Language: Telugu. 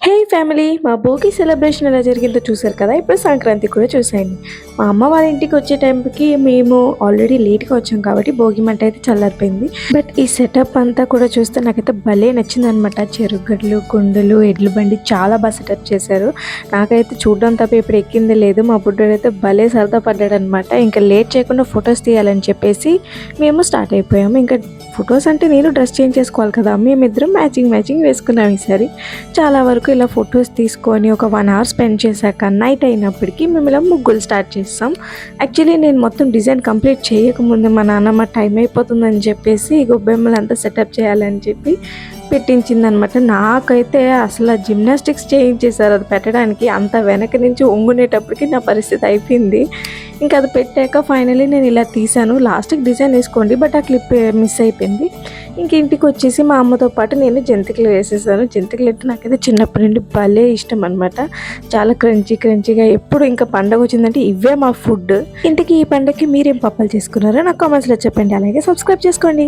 హే ఫ్యామిలీ, మా భోగి సెలబ్రేషన్ ఎలా జరిగిందో చూసారు కదా. ఇప్పుడు సంక్రాంతి కూడా చూసేయండి. మా అమ్మ వాళ్ళ ఇంటికి వచ్చే టైంకి మేము ఆల్రెడీ లేట్గా వచ్చాం కాబట్టి భోగి మంట అయితే చల్లారిపోయింది. బట్ ఈ సెటప్ అంతా కూడా చూస్తే నాకైతే భలే నచ్చింది అనమాట. చెరుగడ్లు, కుండలు, ఎడ్ల బండి చాలా బాగా సెటప్ చేశారు. నాకైతే చూడడం తప్ప ఇప్పుడు ఎక్కింది లేదు. మా బుడ్డోడు అయితే భలే సరదా పడ్డాడు అనమాట. ఇంకా లేట్ చేయకుండా ఫొటోస్ తీయాలని చెప్పేసి మేము స్టార్ట్ అయిపోయాము. ఇంకా ఫొటోస్ అంటే నేను డ్రెస్ చేంజ్ చేసుకోవాలి కదా, మేమిద్దరం మ్యాచింగ్ వేసుకున్నాం ఈసారి. చాలా వరకు ఇలా ఫొటోస్ తీసుకొని ఒక 1 hour స్పెండ్ చేశాక నైట్ అయినప్పటికీ మేము ఇలా ముగ్గులు స్టార్ట్ చేస్తాం. యాక్చువల్లీ నేను మొత్తం డిజైన్ కంప్లీట్ చేయకముందు మా నాన్నమ్మ టైం అయిపోతుందని చెప్పేసి గొబ్బెమ్మలు అంతా సెటప్ చేయాలని చెప్పి పెట్టించిందనమాట. నాకైతే అసలు జిమ్నాస్టిక్స్ చేయించేశారు అది పెట్టడానికి. అంత వెనక నుంచి ఒంగునేటప్పటికి నా పరిస్థితి అయిపోయింది. ఇంకా అది పెట్టాక ఫైనలీ నేను ఇలా తీసాను. లాస్ట్కి డిజైన్ వేసుకోండి, బట్ ఆ క్లిప్ మిస్ అయిపోయింది. ఇంక ఇంటికి వచ్చేసి మా అమ్మతో పాటు నేను జంతికలు వేసేసాను. జంతికలు అంటే నాకైతే చిన్నప్పటి నుండి భలే ఇష్టం అనమాట. చాలా క్రంచీగా ఎప్పుడు ఇంకా పండగ వచ్చిందంటే ఇవే మా ఫుడ్. ఇంటికి ఈ పండగకి మీరేం పప్పలు చేసుకున్నారో నాకు కామెంట్స్లో చెప్పండి. అలాగే సబ్స్క్రైబ్ చేసుకోండి.